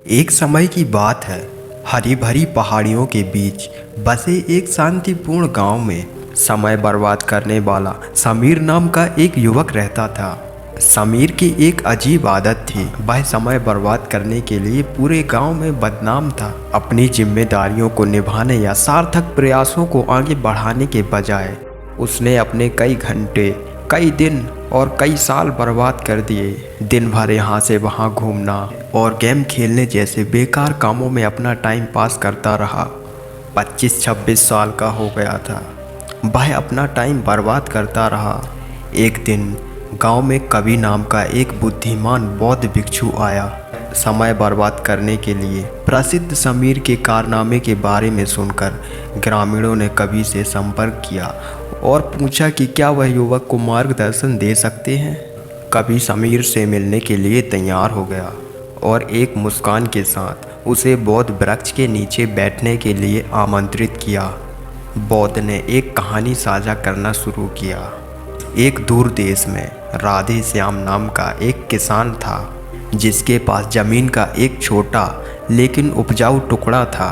एक समय की बात है। हरी भरी पहाड़ियों के बीच बसे एक शांतिपूर्ण गांव में समय बर्बाद करने वाला समीर नाम का एक युवक रहता था। समीर की एक अजीब आदत थी। वह समय बर्बाद करने के लिए पूरे गांव में बदनाम था। अपनी जिम्मेदारियों को निभाने या सार्थक प्रयासों को आगे बढ़ाने के बजाय उसने अपने कई घंटे, कई दिन और कई साल बर्बाद कर दिए। दिन भर यहाँ से वहाँ घूमना और गेम खेलने जैसे बेकार कामों में अपना टाइम पास करता रहा। 25-26 साल का हो गया था। वह अपना टाइम बर्बाद करता रहा। एक दिन गांव में कवि नाम का एक बुद्धिमान बौद्ध भिक्षु आया। समय बर्बाद करने के लिए प्रसिद्ध समीर के कारनामे के बारे में सुनकर ग्रामीणों ने कवि से संपर्क किया और पूछा कि क्या वह युवक को मार्गदर्शन दे सकते हैं। कवि समीर से मिलने के लिए तैयार हो गया और एक मुस्कान के साथ उसे बौद्ध वृक्ष के नीचे बैठने के लिए आमंत्रित किया। बौद्ध ने एक कहानी साझा करना शुरू किया। एक दूर देश में राधे श्याम नाम का एक किसान था जिसके पास जमीन का एक छोटा लेकिन उपजाऊ टुकड़ा था।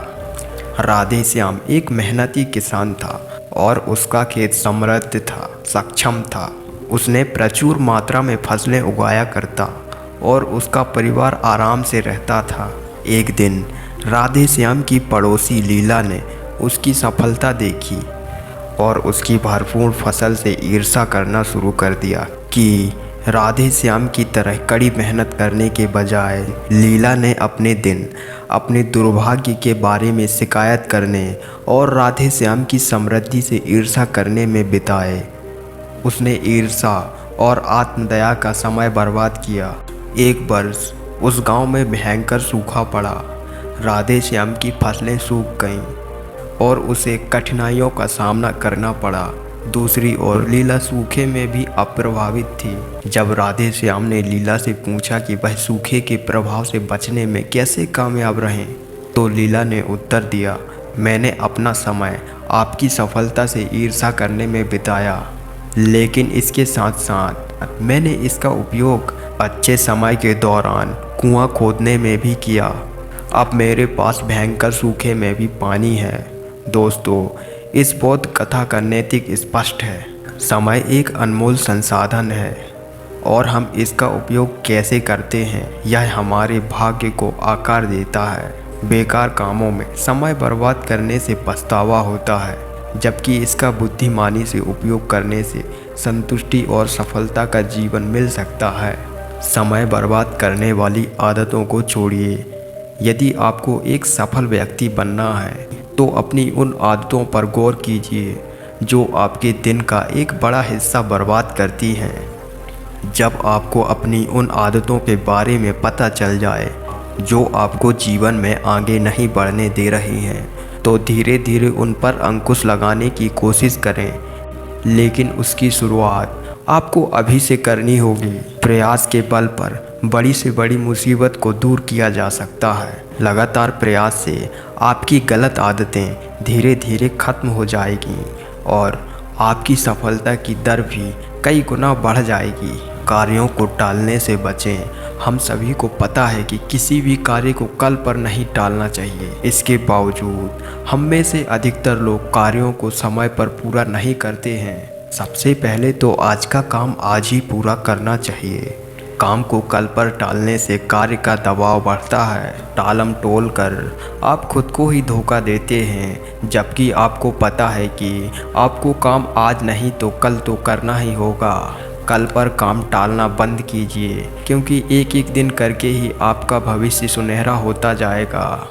राधे श्याम एक मेहनती किसान था और उसका खेत समृद्ध था, सक्षम था। उसने प्रचुर मात्रा में फसलें उगाया करता और उसका परिवार आराम से रहता था। एक दिन राधे श्याम की पड़ोसी लीला ने उसकी सफलता देखी और उसकी भरपूर फसल से ईर्ष्या करना शुरू कर दिया कि राधे श्याम की तरह कड़ी मेहनत करने के बजाय लीला ने अपने दिन अपने दुर्भाग्य के बारे में शिकायत करने और राधे श्याम की समृद्धि से ईर्ष्या करने में बिताए। उसने ईर्ष्या और आत्मदया का समय बर्बाद किया। एक वर्ष उस गांव में भयंकर सूखा पड़ा। राधे श्याम की फसलें सूख गईं और उसे कठिनाइयों का सामना करना पड़ा। दूसरी ओर लीला सूखे में भी अप्रभावित थी। जब राधे श्याम ने लीला से पूछा कि वह सूखे के प्रभाव से बचने में कैसे कामयाब रहें, तो लीला ने उत्तर दिया, मैंने अपना समय आपकी सफलता से ईर्ष्या करने में बिताया, लेकिन इसके साथ साथ मैंने इसका उपयोग अच्छे समय के दौरान कुआं खोदने में भी किया। अब मेरे पास भयंकर सूखे में भी पानी है। दोस्तों, इस बौद्ध कथा का नैतिक स्पष्ट है। समय एक अनमोल संसाधन है और हम इसका उपयोग कैसे करते हैं यह हमारे भाग्य को आकार देता है। बेकार कामों में समय बर्बाद करने से पछतावा होता है, जबकि इसका बुद्धिमानी से उपयोग करने से संतुष्टि और सफलता का जीवन मिल सकता है। समय बर्बाद करने वाली आदतों को छोड़िए। यदि आपको एक सफल व्यक्ति बनना है तो अपनी उन आदतों पर गौर कीजिए जो आपके दिन का एक बड़ा हिस्सा बर्बाद करती हैं। जब आपको अपनी उन आदतों के बारे में पता चल जाए जो आपको जीवन में आगे नहीं बढ़ने दे रही हैं, तो धीरे धीरे उन पर अंकुश लगाने की कोशिश करें, लेकिन उसकी शुरुआत आपको अभी से करनी होगी। प्रयास के बल पर बड़ी से बड़ी मुसीबत को दूर किया जा सकता है। लगातार प्रयास से आपकी गलत आदतें धीरे धीरे खत्म हो जाएगी और आपकी सफलता की दर भी कई गुना बढ़ जाएगी। कार्यों को टालने से बचें। हम सभी को पता है कि किसी भी कार्य को कल पर नहीं टालना चाहिए। इसके बावजूद हम में से अधिकतर लोग कार्यों को समय पर पूरा नहीं करते हैं। सबसे पहले तो आज का काम आज ही पूरा करना चाहिए। काम को कल पर टालने से कार्य का दबाव बढ़ता है। टालम टोल कर आप खुद को ही धोखा देते हैं, जबकि आपको पता है कि आपको काम आज नहीं तो कल तो करना ही होगा। कल पर काम टालना बंद कीजिए, क्योंकि एक एक दिन करके ही आपका भविष्य सुनहरा होता जाएगा।